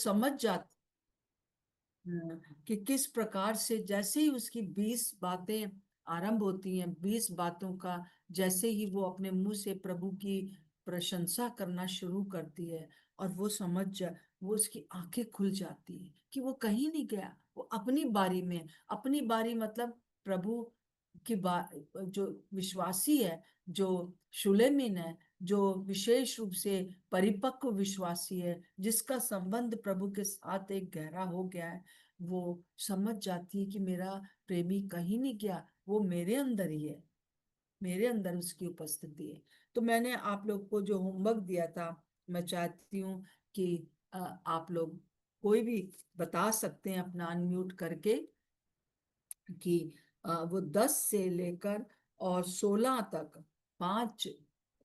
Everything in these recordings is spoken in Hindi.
समझ जाती कि किस प्रकार से जैसे ही उसकी 20 बातें आरंभ होती हैं, 20 बातों का जैसे ही वो अपने मुंह से प्रभु की प्रशंसा करना शुरू करती है, और वो वो उसकी आंखें खुल जाती है कि वो कहीं नहीं गया, वो अपनी बारी में, अपनी बारी मतलब प्रभु की जो विश्वासी है, जो शुलेमिन है, जो विशेष रूप से परिपक्व विश्वासी है, जिसका संबंध प्रभु के साथ एक गहरा हो गया है, वो समझ जाती है कि मेरा प्रेमी कहीं नहीं गया, वो मेरे अंदर ही है, मेरे अंदर उसकी उपस्थिति है। तो मैंने आप लोग को जो होमवर्क दिया था, मैं चाहती हूँ कि आप लोग कोई भी बता सकते हैं अपना अनम्यूट करके कि वो 10 से लेकर और 16 तक, पांच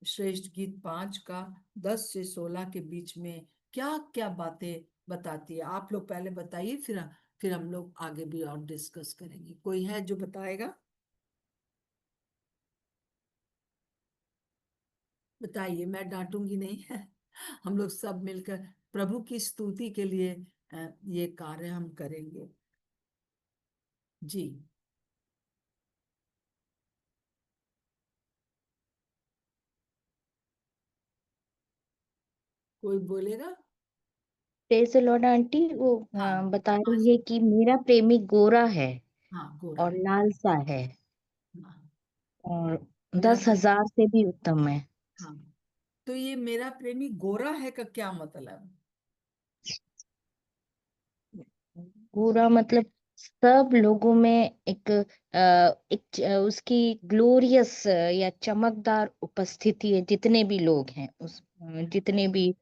श्रेष्ठ गीत, पांच का 10 से 16 के बीच में क्या क्या बातें बताती है। आप लोग पहले बताइए, फिर हम लोग आगे भी और डिस्कस करेंगे। कोई है जो बताएगा? बताइए, मैं डांटूंगी नहीं है। हम लोग सब मिलकर प्रभु की स्तुति के लिए ये कार्य हम करेंगे। जी। कोई बोलेगा? Praise the Lord aunty. वो हाँ। बता हाँ। रही है कि मेरा प्रेमी गोरा है हाँ, गोरा और है। लाल सा है हाँ। और मेरा 10,000 से भी उत्तम है। हाँ, तो ये मेरा प्रेमी गोरा है का क्या मतलब? गोरा मतलब सब लोगों में उसकी ग्लोरियस या चमकदार उपस्थिति है, जितने भी लोग हैं जितने भी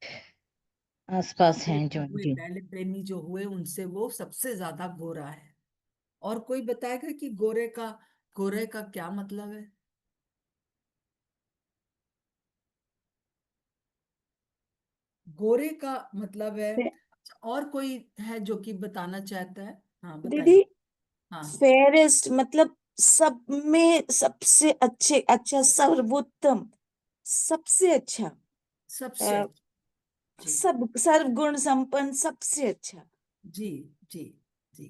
आसपास पहले हैं जो जो हुए, जी। पहले प्रेमी जो हुए उनसे वो सबसे ज्यादा गोरा है। और कोई बताएगा कि गोरे का क्या मतलब है? गोरे का मतलब है। और कोई है जो कि बताना चाहता है? हाँ, दीदी, बताइए। हाँ। फेयरेस्ट मतलब सब में सबसे अच्छा, सर्वोत्तम, सबसे अच्छा, सबसे अ, अच्छा। जी। सब सर्वगुण संपन्न, सबसे अच्छा। जी। जी। जी।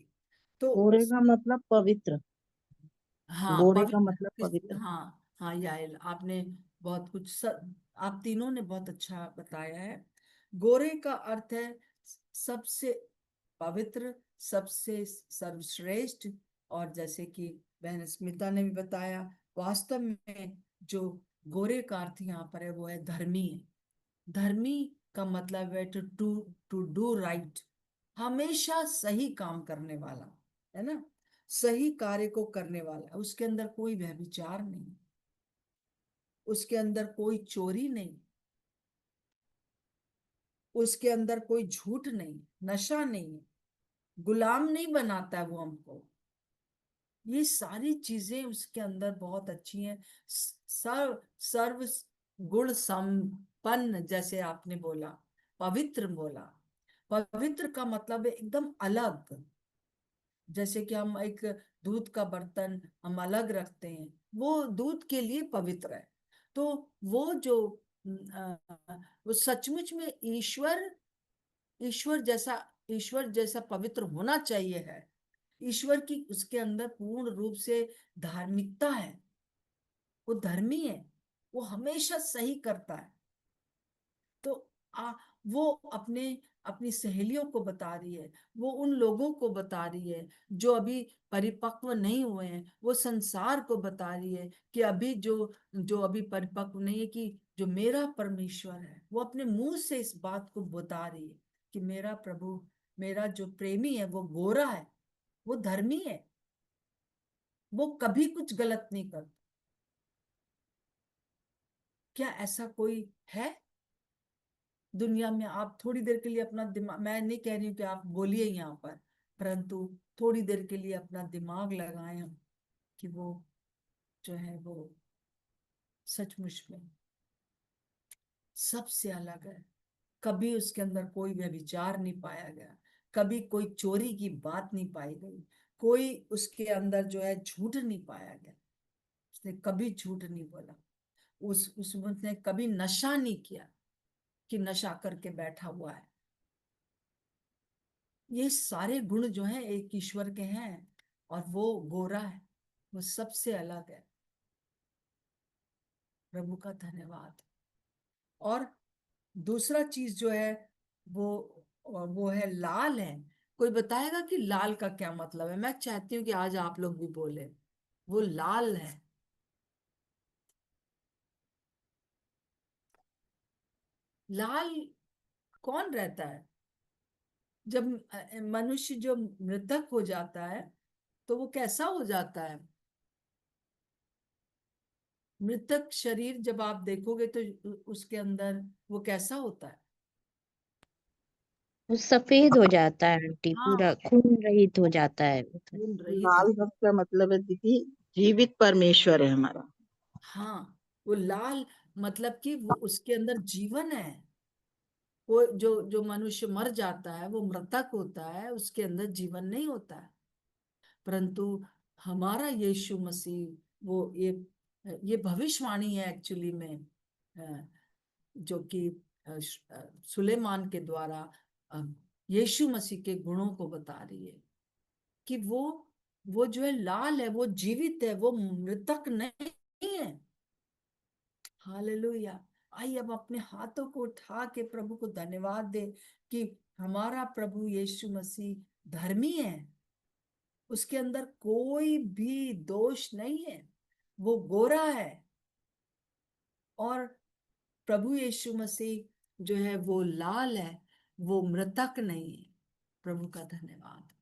तो गोरे का मतलब पवित्र। हाँ, गोरे का पवित्र मतलब पवित्र। हाँ हाँ, यार आपने बहुत आप तीनों ने बहुत अच्छा बताया है। गोरे का अर्थ है सबसे पवित्र, सबसे सर्वश्रेष्ठ। और जैसे कि बहन स्मिता ने भी बताया, वास्तव में जो गोरे का अर्थ यहाँ पर है वो है धर्मी है। धर्मी का मतलब है टू टू डू राइट, हमेशा सही काम करने वाला, है ना, सही कार्य को करने वाला। उसके अंदर कोई व्यभिचार नहीं, उसके अंदर कोई चोरी नहीं, उसके अंदर कोई झूठ नहीं, नशा नहीं, गुलाम नहीं बनाता है वो हमको। ये सारी चीजें उसके अंदर बहुत अच्छी हैं। सर्व गुण संपन्न, जैसे आपने बोला, पवित्र बोला। पवित्र का मतलब है एकदम अलग। जैसे कि हम एक दूध का बर्तन हम अलग रखते हैं, वो दूध के लिए पवित्र है। तो वो जो वो सचमुच में ईश्वर जैसा ईश्वर जैसा पवित्र होना चाहिए है। ईश्वर की उसके अंदर पूर्ण रूप से धार्मिकता है, वो धर्मी है, वो हमेशा सही करता है। तो वो अपने अपनी सहेलियों को बता रही है, वो उन लोगों को बता रही है जो अभी परिपक्व नहीं हुए हैं, वो संसार को बता रही है कि अभी जो जो अभी परिपक्व नहीं है, कि जो मेरा परमेश्वर है वो अपने मुंह से इस बात को बता रही है कि मेरा प्रभु, मेरा जो प्रेमी है वो गोरा है, वो धर्मी है, वो कभी कुछ गलत नहीं करता। क्या ऐसा कोई है दुनिया में? आप थोड़ी देर के लिए अपना दिमाग, मैं नहीं कह रही हूँ कि आप बोलिए यहाँ पर, परंतु थोड़ी देर के लिए अपना दिमाग लगाएं हम कि वो जो है वो सचमुच में सबसे अलग है। कभी उसके अंदर कोई व्यभिचार नहीं पाया गया, कभी कोई चोरी की बात नहीं पाई गई, कोई उसके अंदर जो है झूठ नहीं पाया गया, उसने कभी झूठ नहीं बोला, उसने कभी नशा नहीं किया कि नशा करके बैठा हुआ है। ये सारे गुण जो हैं एक ईश्वर के हैं, और वो गोरा है, वो सबसे अलग है। प्रभु का धन्यवाद। और दूसरा चीज जो है वो वो है लाल है। कोई बताएगा कि लाल का क्या मतलब है? मैं चाहती हूँ कि आज आप लोग भी बोले। वो लाल है। लाल कौन रहता है? जब मनुष्य जो मृतक हो जाता है तो वो कैसा हो जाता है? मृतक शरीर जब आप देखोगे तो उसके अंदर वो कैसा होता है? वो सफेद हो जाता है आंटी, पूरा हाँ, खून रहित हो जाता है। खून रहित हो। लाल रंग का मतलब है दीदी, जीवित परमेश्वर है हमारा। हाँ, वो लाल मतलब कि वो उसके अंदर जीवन है। वो जो जो मनुष्य मर जाता है वो मृतक होता है, उसके अंदर जीवन नहीं होता है। परंतु हमारा यीशु मसीह, वो ये भविष्यवाणी है एक्चुअली में, अ, जो कि सुलेमान के द्वारा अ, यीशु मसीह के गुणों को बता रही है कि वो जो है लाल है, वो जीवित है, वो मृतक नहीं है। हालेलुया। आइए अब अपने हाथों को उठा के प्रभु को धन्यवाद दे कि हमारा प्रभु यीशु मसीह धर्मी है, उसके अंदर कोई भी दोष नहीं है, वो गोरा है। और प्रभु यीशु मसीह जो है वो लाल है, वो मृतक नहीं है। प्रभु का धन्यवाद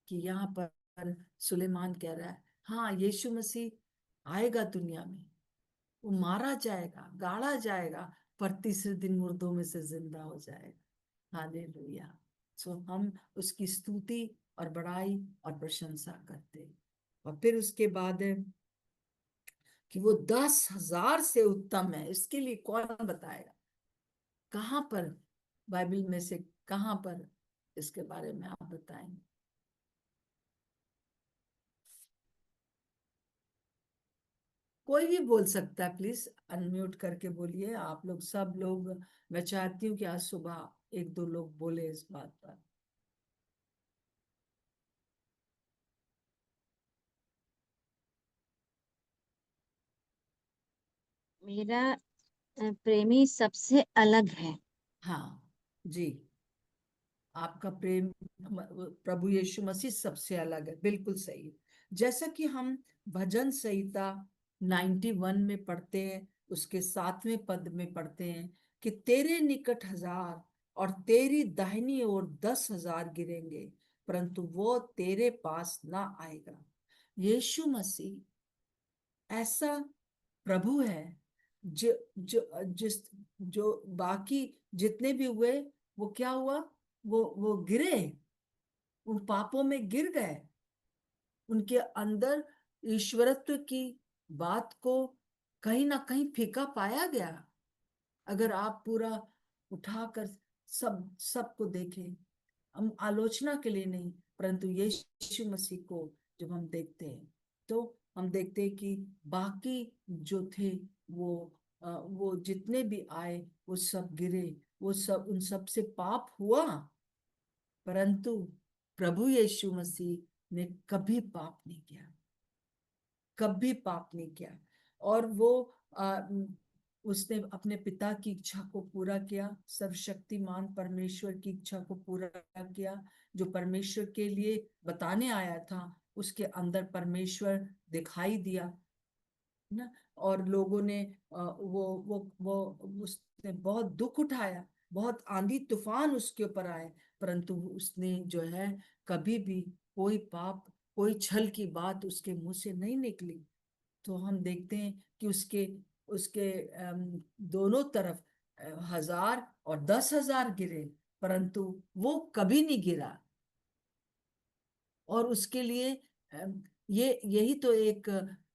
कि यहाँ पर सुलेमान कह रहा है, हाँ यीशु मसीह आएगा दुनिया में, वो मारा जाएगा, गाड़ा जाएगा, पर तीसरे दिन मुर्दों में से जिंदा हो जाएगा। हालेलुया। सो हम उसकी स्तुति और बड़ाई और प्रशंसा करते हैं। और फिर उसके बाद है कि वो 10,000 से उत्तम है। इसके लिए कौन बताएगा? कहाँ पर बाइबल में से कहाँ पर इसके बारे में आप बताएंगे? कोई भी बोल सकता है, प्लीज अनम्यूट करके बोलिए। आप लोग सब लोग, मैं चाहती हूँ कि आज सुबह एक दो लोग बोले इस बात पर। मेरा प्रेमी सबसे अलग है। हाँ जी, आपका प्रेम प्रभु यीशु मसीह सबसे अलग है, बिल्कुल सही। जैसा कि हम भजन संहिता 91 में पढ़ते हैं, उसके 7वें पद में पढ़ते हैं कि तेरे निकट 1,000 और तेरी दाहिनी ओर 10,000 गिरेंगे, परंतु वो तेरे पास ना आएगा। यीशु मसीह ऐसा प्रभु है जो जो जिस जो बाकी जितने भी हुए, वो क्या हुआ? वो गिरे, उन पापों में गिर गए। उनके अंदर ईश्वरत्व की बात को कहीं ना कहीं फीका पाया गया। अगर आप पूरा उठाकर सबको देखें, हम आलोचना के लिए नहीं, परंतु यीशु मसीह को जब हम देखते हैं तो हम देखते हैं कि बाकी जो थे वो जितने भी आए वो सब गिरे, वो सब उन सब से पाप हुआ। परंतु प्रभु यीशु मसीह ने कभी पाप नहीं किया, कभी पाप नहीं किया। और वो उसने अपने पिता की इच्छा को पूरा किया, सर्वशक्तिमान परमेश्वर की इच्छा को पूरा किया। जो परमेश्वर के लिए बताने आया था, उसके अंदर परमेश्वर दिखाई दिया ना। और लोगों ने वो उसने बहुत दुख उठाया, बहुत आंधी तूफान उसके ऊपर आए, परंतु उसने जो है कभी भी कोई पाप, कोई छल की बात उसके मुंह से नहीं निकली। तो हम देखते हैं कि उसके उसके दोनों तरफ 1,000 और 10,000 गिरे, परंतु वो कभी नहीं गिरा। और उसके लिए ये यही तो एक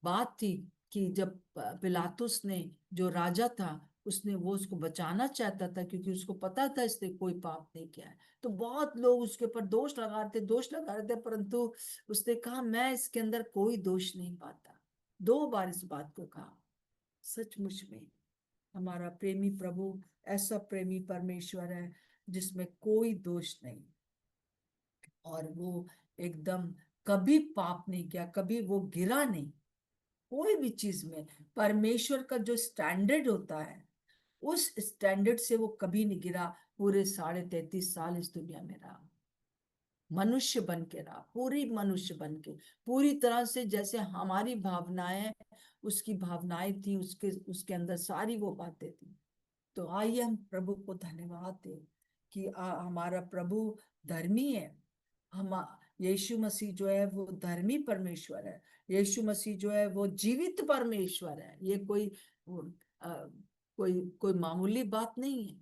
बात थी कि जब पिलातुस ने, जो राजा था, उसने वो उसको बचाना चाहता था, क्योंकि उसको पता था इसने कोई पाप नहीं किया है। तो बहुत लोग उसके ऊपर दोष लगा रहे थे, परंतु उसने कहा मैं इसके अंदर कोई दोष नहीं पाता। 2 बार इस बात को कहा। सचमुच में हमारा प्रेमी प्रभु ऐसा प्रेमी परमेश्वर है जिसमें कोई दोष नहीं। और वो एकदम कभी पाप नहीं किया, कभी वो गिरा नहीं कोई भी चीज में। परमेश्वर का जो स्टैंडर्ड होता है उस स्टैंडर्ड से वो कभी नहीं गिरा। पूरे 33.5 साल इस दुनिया में रहा, मनुष्य बन के रहा, पूरी मनुष्य बन के, पूरी तरह से जैसे हमारी भावनाएं उसकी भावनाएं थी, उसके उसके अंदर सारी वो बातें थी। तो आइए हम प्रभु को धन्यवाद दें कि हमारा प्रभु धर्मी है। हम यीशु मसीह जो है वो धर्मी परमेश्वर है। यीशु मसीह जो है वो जीवित परमेश्वर है। ये कोई अ, कोई मामूली बात नहीं है।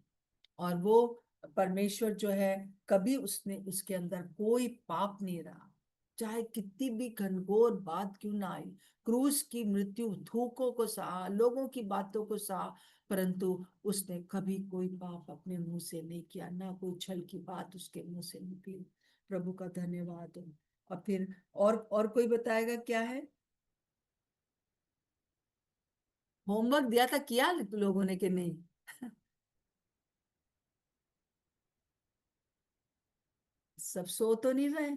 और वो परमेश्वर जो है कभी उसने उसके अंदर कोई पाप नहीं रहा, चाहे कितनी भी घनघोर बात क्यों ना आई। क्रूस की मृत्यु, थूकों को सहा, लोगों की बातों को सहा, परंतु उसने कभी कोई पाप अपने मुंह से नहीं किया, ना कोई छल की बात उसके मुंह से निकली। प्रभु का धन्यवाद हो। और फिर और कोई बताएगा क्या है? होमवर्क दिया था, किया लोगों ने कि नहीं? सब सो तो नहीं रहे?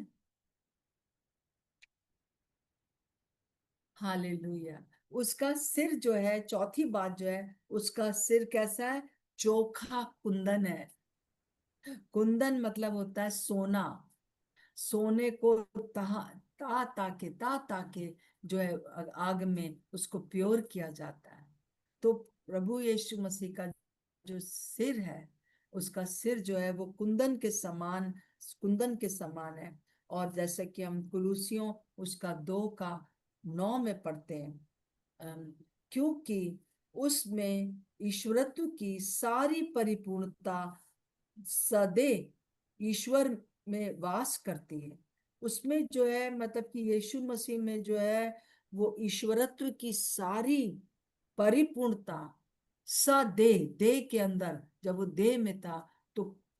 हालेलुया। उसका सिर जो है, चौथी बात जो है, उसका सिर कैसा है? चोखा कुंदन है। कुंदन मतलब होता है सोना। सोने को ता ताके जो है आग में उसको प्योर किया जाता है। तो प्रभु यीशु मसीह का जो सिर है, उसका सिर जो है वो कुंदन के समान है। और जैसे कि हम कुलूसियों उसका 2:9 में पढ़ते हैं, अम, क्योंकि उसमें ईश्वरत्व की सारी परिपूर्णता सदे ईश्वर में वास करती है। उसमें जो है मतलब कि यीशु मसीह में जो है वो ईश्वरत्व की सारी परिपूर्णता सदेह, देह के अंदर, जब वो देह में था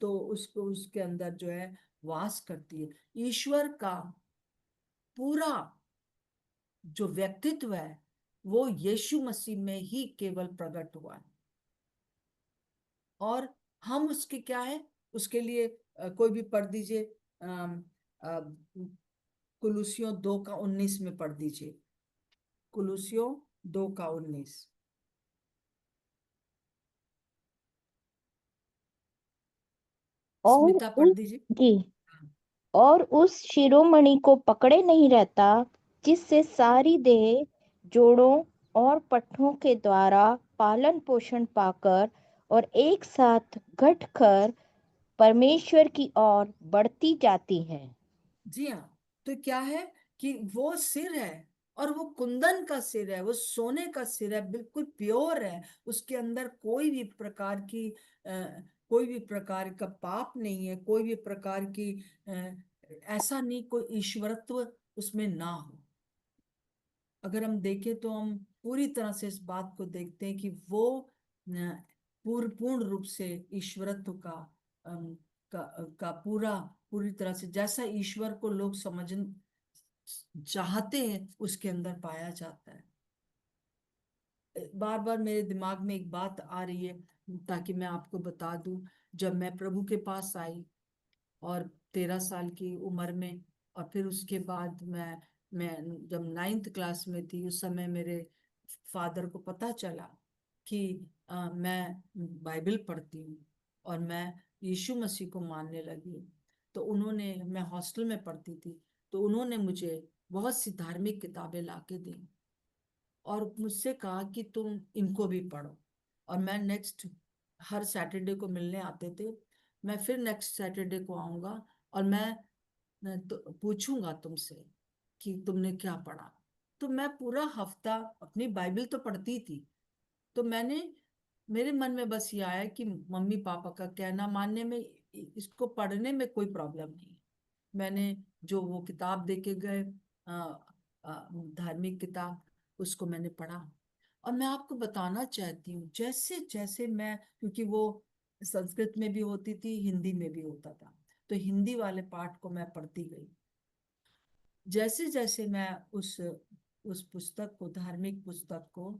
तो उसको उसके अंदर जो है वास करती है। ईश्वर का पूरा जो व्यक्तित्व है वो यीशु मसीह में ही केवल प्रकट हुआ है। और हम उसके क्या है, उसके लिए कोई भी पढ़ दीजिए, कुलूसियों 2:19 में पढ़ दीजिए। कुलूसियों 2:19। और स्मिता पढ़ उस दीजिए। जी और उस शिरोमणि को पकड़े नहीं रहता, जिससे सारी देह जोड़ों और पट्टों के द्वारा पालन पोषण पाकर और एक साथ घटकर परमेश्वर की ओर बढ़ती जाती है। जी हाँ। तो क्या है कि वो सिर है, और वो कुंदन का सिर है, वो सोने का सिर है, बिल्कुल प्योर है। उसके अंदर कोई भी प्रकार का पाप नहीं है, कोई भी प्रकार की ऐसा नहीं, कोई ईश्वरत्व उसमें ना हो। अगर हम देखें तो हम पूरी तरह से इस बात को देखते हैं कि वो पूर्ण रूप से ईश्वरत्व का पूरी तरह से जैसा ईश्वर को लोग समझ चाहते हैं उसके अंदर पाया जाता है। बार बार मेरे दिमाग में एक बात आ रही है, ताकि मैं आपको बता दूं। जब मैं प्रभु के पास आई और 13 साल की उम्र में, और फिर उसके बाद मैं जब 9th क्लास में थी, उस समय मेरे फादर को पता चला कि मैं बाइबल पढ़ती हूँ और मैं यीशु मसीह को मानने लगी। तो उन्होंने, मैं हॉस्टल में पढ़ती थी, तो उन्होंने मुझे बहुत सी धार्मिक किताबें लाके दी और मुझसे कहा कि तुम इनको भी पढ़ो। और मैं नेक्स्ट हर सैटरडे को मिलने आते थे, मैं फिर नेक्स्ट सैटरडे को आऊंगा और मैं तो पूछूंगा तुमसे कि तुमने क्या पढ़ा। तो मैं पूरा हफ्ता अपनी बाइबल तो पढ़ती थी। तो मेरे मन में बस ये आया कि मम्मी पापा का कहना मानने में, इसको पढ़ने में कोई प्रॉब्लम नहीं है। मैंने जो वो किताब देके गए, धार्मिक किताब, उसको मैंने पढ़ा। और मैं आपको बताना चाहती हूँ, जैसे जैसे मैं, क्योंकि वो संस्कृत में भी होती थी, हिंदी में भी होता था, तो हिंदी वाले पार्ट को मैं पढ़ती गई। जैसे जैसे मैं उस पुस्तक को, धार्मिक पुस्तक को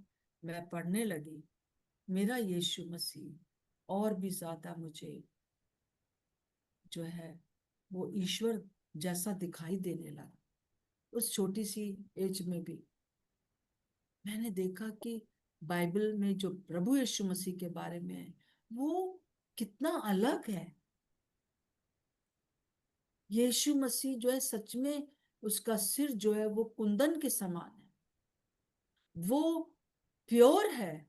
मैं पढ़ने लगी, मेरा यीशु मसीह और भी ज्यादा मुझे जो है वो ईश्वर जैसा दिखाई देने लगा। उस छोटी सी एज में भी मैंने देखा कि बाइबल में जो प्रभु यीशु मसीह के बारे में है वो कितना अलग है। यीशु मसीह जो है सच में उसका सिर जो है वो कुंदन के समान है, वो प्योर है,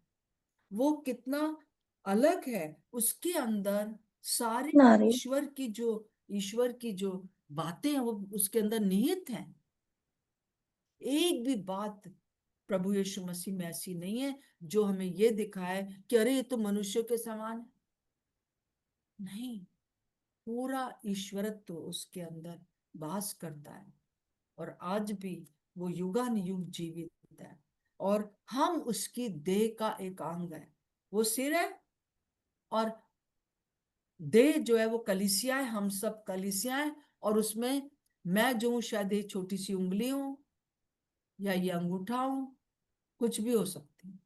वो कितना अलग है। उसके अंदर सारे नारी ईश्वर की जो बातें हैं वो उसके अंदर निहित हैं। एक भी बात प्रभु यीशु मसीह में ऐसी नहीं है जो हमें ये दिखाए कि अरे ये तो मनुष्य के समान है। नहीं, पूरा ईश्वरत्व उसके अंदर वास करता है और आज भी वो युगानुयुग जीवित है और हम उसकी देह का एक अंग है। वो सिर है और देह जो है वो कलीसिया है, हम सब कलीसिया है। और उसमें मैं जो हूं शायद ये छोटी सी उंगली हूं या ये अंगूठा हूं, कुछ भी हो सकती है।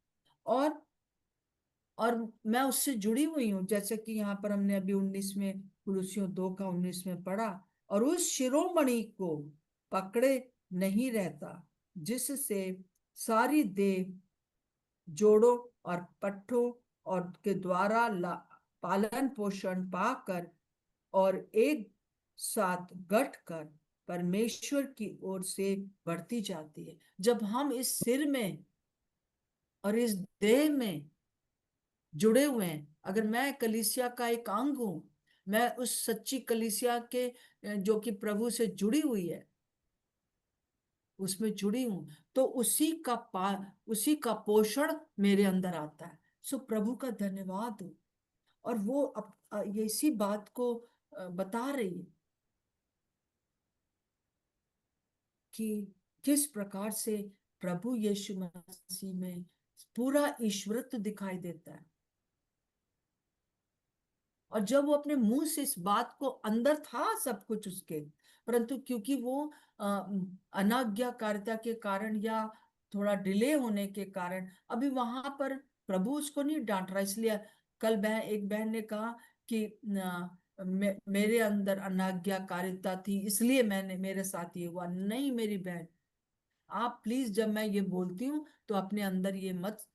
और मैं उससे जुड़ी हुई हूँ, जैसे कि यहाँ पर हमने अभी 19 में कुलुस्सियों 2 का 19 में पढ़ा। और उस शिरोमणि को पकड़े नहीं रहता जिससे सारी देह जोड़ों और पट्टों और के द्वारा पालन पोषण पाकर और एक साथ गठ कर परमेश्वर की ओर से बढ़ती जाती है। जब हम इस सिर में और इस देह में जुड़े हुए हैं, अगर मैं कलीसिया का एक अंग हूं, मैं उस सच्ची कलीसिया के जो कि प्रभु से जुड़ी हुई है उसमें जुड़ी हूं, तो उसी का पोषण मेरे अंदर आता है। सो प्रभु का धन्यवाद हो। और वो ये इसी बात को बता रही है कि किस प्रकार से प्रभु यीशु मसीह में पूरा ईश्वरत्व दिखाई देता है। और जब वो अपने मुंह से इस बात को, अंदर था सब कुछ उसके, परंतु क्योंकि वो अनाज्ञाकारिता के कारण या थोड़ा डिले होने के कारण अभी वहां पर प्रभु उसको नहीं डांट रहा। इसलिए कल एक बहन ने कहा कि मेरे अंदर अनाज्ञाकारिता थी इसलिए मेरे साथ ये हुआ। नहीं मेरी बहन, आप प्लीज, जब मैं ये बोलती हूँ तो अपने अंदर ये मत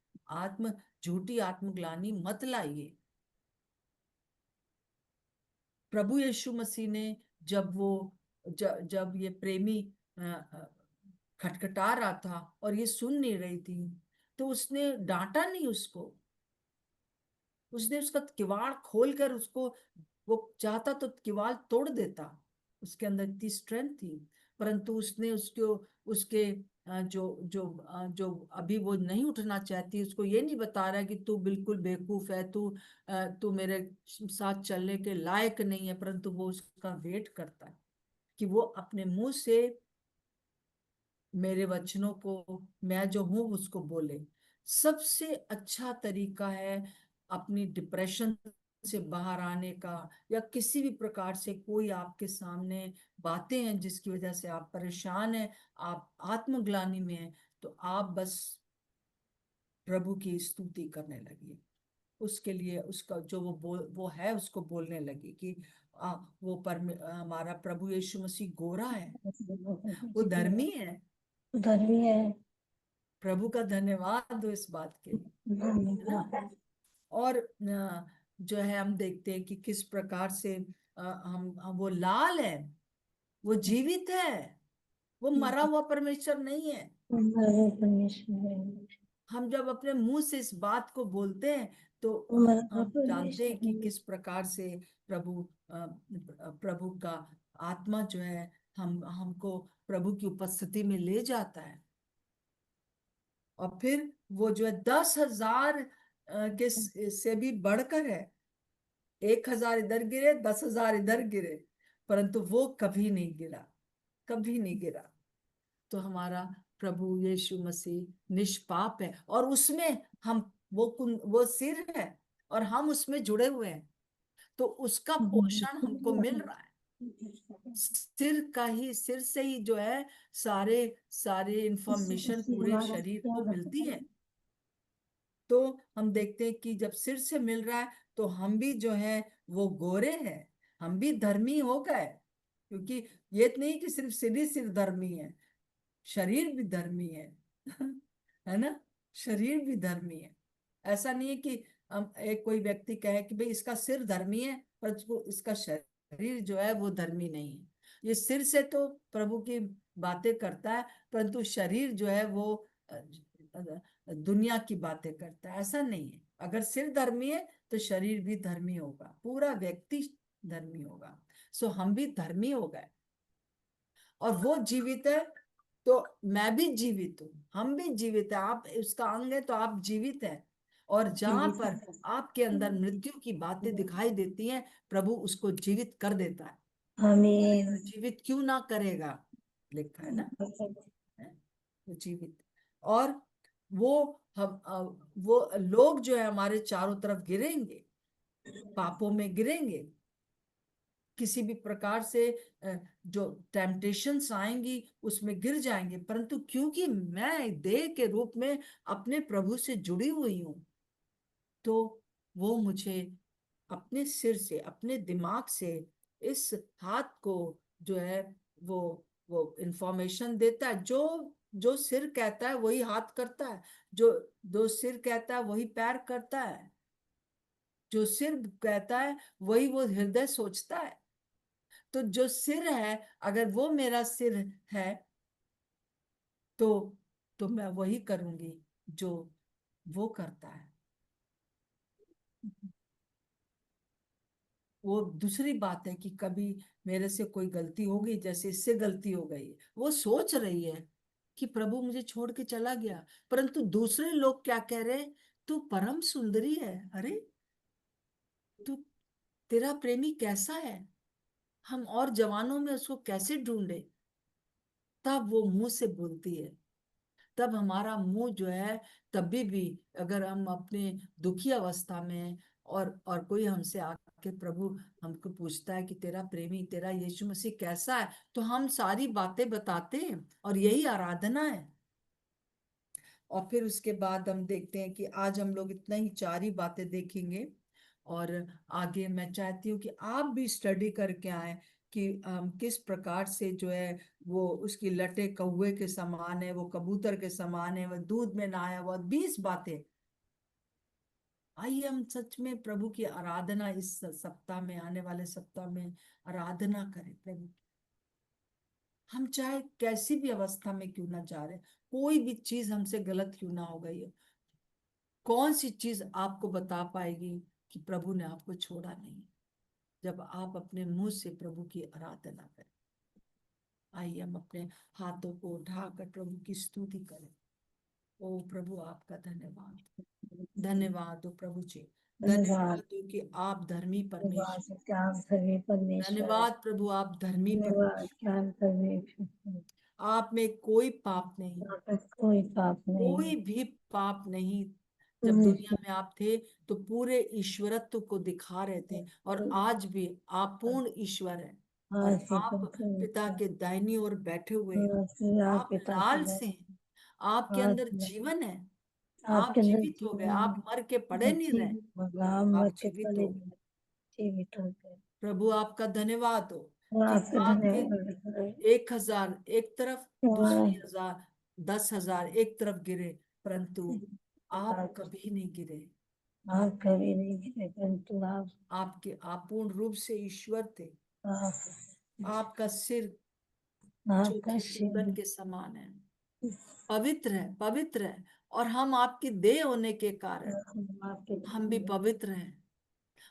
झूठी आत्मग्लानि मत लाइए। प्रभु यीशु मसीह ने जब ये प्रेमी खटखटा रहा था और ये सुन नहीं रही थी, तो उसने डांटा नहीं उसको। उसने उसका किवाड़ खोल कर उसको, वो चाहता तो किवाड़ तोड़ देता, उसके अंदर इतनी स्ट्रेंथ थी। परंतु उसने उसको उसके जो अभी वो नहीं उठना चाहती, उसको ये नहीं बता रहा कि तू बिल्कुल बेवकूफ है, तू मेरे साथ चलने के लायक नहीं है, परंतु वो उसका वेट करता है कि वो अपने मुंह से मेरे वचनों को, मैं जो हूं उसको बोले। सबसे अच्छा तरीका है अपनी डिप्रेशन से बाहर आने का, या किसी भी प्रकार से कोई आपके सामने बातें हैं जिसकी वजह से आप परेशान हैं, आप आत्मग्लानि में हैं, तो आप बस प्रभु की स्तुति करने लगिए। उसके लिए उसका जो वो है उसको बोलने लगी कि हमारा प्रभु यीशु मसीह गोरा है, वो धर्मी है। धर्मी है। प्रभु का धन्यवाद हो इस बात के लिए, है ना। और जो है हम देखते हैं कि किस प्रकार से वो लाल है, वो जीवित है, वो मरा हुआ परमेश्वर नहीं है। परमेश्वर हम जब अपने मुंह से इस बात को बोलते हैं तो हम जानते हैं कि किस प्रकार से प्रभु का आत्मा जो है हमको प्रभु की उपस्थिति में ले जाता है। और फिर वो जो है 10,000 के से भी बढ़कर है। 1,000 इधर गिरे, 10,000 इधर गिरे, परंतु वो कभी नहीं गिरा, कभी नहीं गिरा। तो हमारा प्रभु यीशु मसीह निष्पाप है और उसमें हम वो सिर है और हम उसमें जुड़े हुए हैं, तो उसका पोषण हमको मिल रहा है। सिर से ही जो है सारे सारे इंफॉर्मेशन पूरे शरीर को मिलती है। तो हम देखते हैं कि जब सिर से मिल रहा है तो हम भी जो है वो गोरे हैं, हम भी धर्मी हो गए। क्योंकि ये तो नहीं कि सिर्फ सिर्फ धर्मी है, शरीर भी धर्मी है। है ना, शरीर भी धर्मी है। ऐसा नहीं है कि हम एक कोई व्यक्ति कहे कि भाई इसका सिर धर्मी है पर इसका शरीर जो है वो धर्मी नहीं है। ये सिर से तो प्रभु की बातें करता है परंतु शरीर जो है वो दुनिया की बातें करता है, ऐसा नहीं है। अगर सिर धर्मी है तो शरीर भी धर्मी होगा, पूरा व्यक्ति धर्मी होगा। सो हम भी धर्मी हो गए और वो जीवित है तो मैं भी जीवित हूँ, हम भी जीवित है। आप उसका अंग है तो आप जीवित है। और जहां पर आपके अंदर मृत्यु की बातें दिखाई देती हैं प्रभु उसको जीवित कर देता है। आमीन। जीवित क्यों ना करेगा, लिखा है ना, है? वो जीवित। और वो वो लोग जो है हमारे चारों तरफ गिरेंगे, पापों में गिरेंगे, किसी भी प्रकार से जो टेम्पटेशंस आएंगी उसमें गिर जाएंगे, परंतु क्योंकि मैं देह के रूप में अपने प्रभु से जुड़ी हुई हूं तो वो मुझे अपने सिर से, अपने दिमाग से इस हाथ को जो है वो वो इंफॉर्मेशन देता है। जो जो सिर कहता है वही हाथ करता है, जो जो सिर कहता है वही पैर करता है, जो सिर कहता है वही वो हृदय सोचता है। तो जो सिर है अगर वो मेरा सिर है तो मैं वही करूंगी जो वो करता है। वो दूसरी बात है कि कभी मेरे से कोई गलती हो गई, जैसे इससे गलती हो गई, वो सोच रही है कि प्रभु मुझे छोड़ के चला गया, परंतु दूसरे लोग क्या कह रहे हैं, तू परम सुंदरी है, अरे तू, तेरा प्रेमी कैसा है, हम और जवानों में उसको कैसे ढूंढे। तब वो मुंह से बोलती है, तब हमारा मुंह जो है, तभी भी अगर हम अपने दुखी अवस्था में और कोई हमसे आके प्रभु हमको पूछता है कि तेरा प्रेमी, तेरा यीशु मसीह कैसा है, तो हम सारी बातें बताते हैं और यही आराधना है। और फिर उसके बाद हम देखते हैं कि आज हम लोग इतना ही 4 ही बातें देखेंगे और आगे मैं चाहती हूँ कि आप भी स्टडी करके आए कि किस प्रकार से जो है वो उसकी लटे कौवे के समान है, वो कबूतर के समान है, वो दूध में नहाया हुआ, 20 बातें। आइए हम सच में प्रभु की आराधना इस सप्ताह में, आने वाले सप्ताह में आराधना करें प्रभु की। हम चाहे कैसी भी अवस्था में क्यों ना जा रहे, कोई भी चीज हमसे गलत क्यों ना हो गई है, कौन सी चीज आपको बता पाएगी कि प्रभु ने आपको छोड़ा नहीं, जब आप अपने मुंह से प्रभु की आराधना करें। आइए हम अपने हाथों को उठाकर प्रभु की स्तुति करें। ओ प्रभु आपका धन्यवाद, धन्यवाद हो प्रभु जी, धन्यवाद। धन्यवाद हो कि आप धर्मी धन्यवाद परमेश्वर, कि आप धर्मी परमेश्वर है। धन्यवाद प्रभु आप धर्मी धन्यवाद परमेश्वर, कि आप परमेश्वर हैं। आप में कोई पाप नहीं, आप में कोई पाप नहीं है। कोई भी पाप नहीं। जब दुनिया परमेश्वर में आप थे तो पूरे ईश्वरत्व को दिखा रहे थे और आज भी आप पूर्ण ईश्वर हैं और आज भी आप पिता परमेश्वर। के दाहिनी ओर बैठे हुए हैं। फिर आप आप पिता के लाल घर। से हैं, आपके आज अंदर मैं जीवन है, आप आपके अंदर जीवित हो गए, जीवन आप मर के पड़े नहीं रहे, जीवित होगा, मर आप के जीवित पड़े हो गए। नहीं, जीवित हो गए। प्रभु आपका धन्यवाद हो और कि आपका आपके धन्यवाद है। 1,000 एक तरफ, और दूसरी 10,000 एक तरफ गिरे, परंतु आप कभी नहीं गिरे। आप कभी नहीं गिरे, परंतु आप पूर्ण रूप से ईश्वर थे। आप आपका सिर आपका चोखे कुंदन शिव के समान है, पवित्र है, पवित्र है। और हम आपकी देह होने के कारण आपके हम भी पवित्र हैं।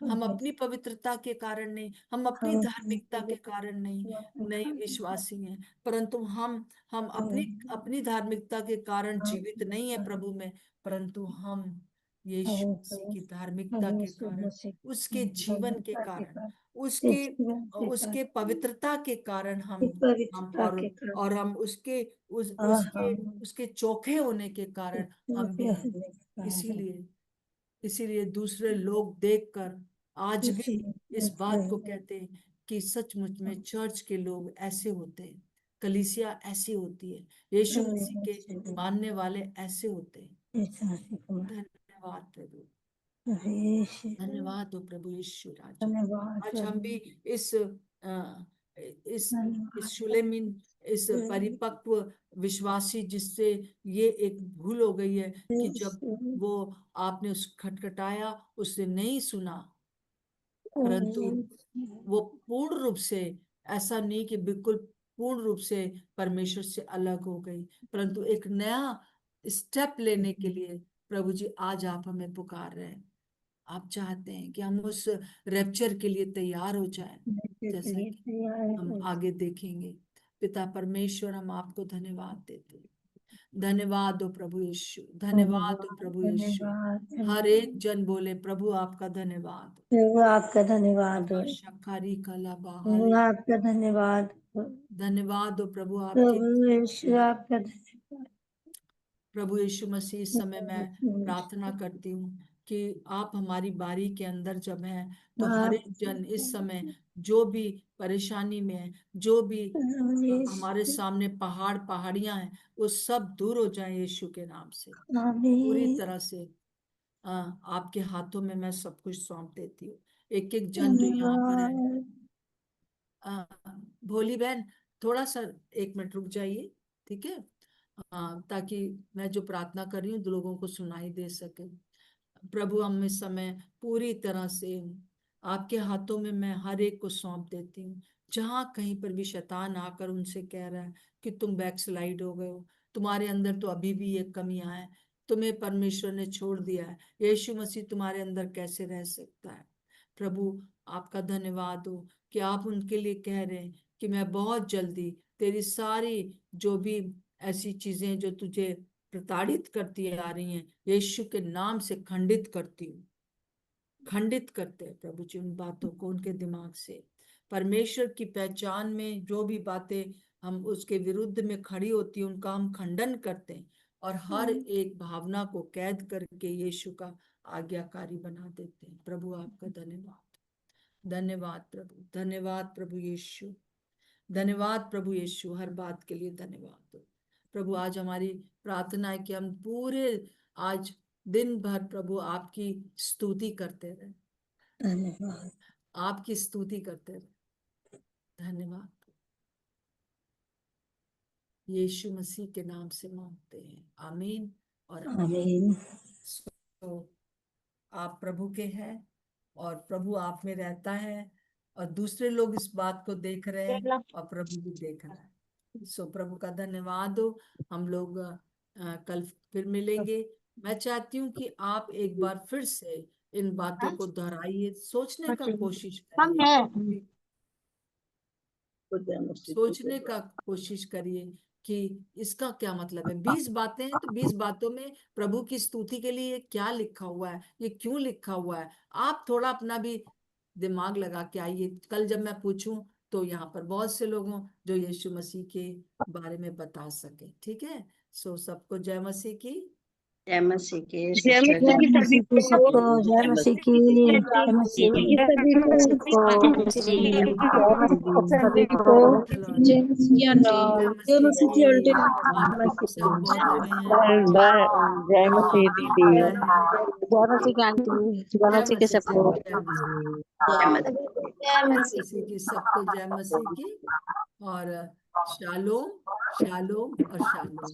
हम अपनी पवित्रता के कारण नहीं, हम अपनी धार्मिकता के कारण नहीं नहीं विश्वासी हैं, परंतु हम अपनी अपनी धार्मिकता के कारण जीवित नहीं है प्रभु में, परंतु हम यीशु मसीह की धार्मिकता के कारण, उसके जीवन के कारण, उसके उसके पवित्रता के कारण हम पवित्रता के और कारण हम उसके हम उसके चोखे होने के कारण हम भी हैं। होने के कारण इसीलिए इसीलिए दूसरे लोग देखकर आज भी इस बात को कहते हैं कि सचमुच में चर्च के लोग ऐसे होते हैं, कलीसिया ऐसी होती है, यीशु मसीह के मानने वाले ऐसे होते हैं। धन्यवाद प्रभु, धन्यवाद हो प्रभु यीशु राजा। धन्यवाद आज हम भी इस इस शुलेमिन, इस परिपक्व विश्वासी जिससे ये एक भूल हो गई है कि जब वो आपने उस खटखटाया उसने नहीं सुना, परंतु वो पूर्ण रूप से, ऐसा नहीं कि बिल्कुल पूर्ण रूप से परमेश्वर से अलग हो गई, परंतु एक नया स्टेप लेने के लिए प्रभु जी आज आप हमें पुकार रहे हैं। आप चाहते हैं कि हम उस रैप्चर के लिए तैयार हो जाएं, जैसा कि हम आगे देखेंगे। पिता परमेश्वर, हम आपको धन्यवाद देते हैं। धन्यवाद हो प्रभु यीशु, धन्यवाद हो प्रभु यीशु। हर एक जन बोले प्रभु आपका धन्यवाद, प्रभु आपका धन्यवाद हो, शकारी कला प्रभु बहाली, आपका धन्यवाद हो, धन्यवाद हो प्रभु आपके। प्रभु यीशु आपका धन्यवाद। प्रभु यीशु मसीह, इस समय मैं प्रार्थना करती हूँ कि आप हमारी बारी के अंदर जब हैं तो हर एक जन इस समय जो भी परेशानी में है, जो भी हमारे सामने पहाड़ियां हैं, वो सब दूर हो जाए यीशु के नाम से। पूरी तरह से आपके हाथों में मैं सब कुछ सौंप देती हूँ। एक एक जन जो यहाँ पर है, भोली बहन थोड़ा सा 1 मिनट रुक जाइए, ठीक है, ताकि मैं जो प्रार्थना कर रही हूँ लोगों को सुनाई दे सके। प्रभु, हम इस समय पूरी तरह से आपके हाथों में मैं हर एक को सौंप देती हूँ। जहां कहीं पर भी शैतान आकर उनसे कह रहा है कि तुम बैकस्लाइड हो गए हो, तुम्हारे अंदर तो अभी भी ये कमियां हैं, तुम्हें परमेश्वर ने छोड़ दिया है, यीशु मसीह तुम्हारे अंदर कैसे रह सकता है। प्रभु, आपका धन्यवाद हो कि आप उनके लिए कह रहे हैं कि मैं बहुत जल्दी तेरी सारी जो भी ऐसी चीजें जो तुझे प्रताड़ित करती आ रही हैं, यीशु के नाम से खंडित करती हूँ। खंडित करते हैं प्रभु जी उन बातों को उनके दिमाग से। परमेश्वर की पहचान में जो भी बातें हम उसके विरुद्ध में खड़ी होती है, उनका हम खंडन करते हैं और हर एक भावना को कैद करके यीशु का आज्ञाकारी बना देते हैं। प्रभु, आपका धन्यवाद। धन्यवाद प्रभु, धन्यवाद प्रभु यीशु, धन्यवाद प्रभु यीशु, हर बात के लिए धन्यवाद। प्रभु, आज हमारी प्रार्थना है कि हम पूरे आज दिन भर प्रभु आपकी स्तुति करते रहे, धन्यवाद, आपकी स्तुति करते रहे। धन्यवाद, यीशु मसीह के नाम से मांगते हैं, आमीन और आमीन। तो आप प्रभु के हैं और प्रभु आप में रहता है और दूसरे लोग इस बात को देख रहे हैं और प्रभु भी देख रहा है। सो प्रभु का धन्यवाद हो। हम लोग कल फिर मिलेंगे। मैं चाहती हूँ कि आप एक बार फिर से इन बातों को दोहराइए, सोचने का कोशिश करिए, सोचने का कोशिश करिए कि इसका क्या मतलब है। 20 बातें हैं तो 20 बातों में प्रभु की स्तुति के लिए क्या लिखा हुआ है, ये क्यों लिखा हुआ है। आप थोड़ा अपना भी दिमाग लगा के आइए। कल जब मैं पूछूं तो यहाँ पर बहुत से लोग हों जो यीशु मसीह के बारे में बता सके। ठीक है, सो सबको जय मसीह की। जय मसीह की जय मसीह की सबको, जय मसीह की, जय मसीह की सभी को, जय मसीह सभी को, जय मसीह की अनुराग, जय मसीह की अल्टीमेट, सब बहुत रहे हैं। जय मसीह दीदी, जय जय मसीह की आंटी, जय मसीह के सबको, जय मसीह की सबको जय मसीह की और शालोम शालोम और शालोम।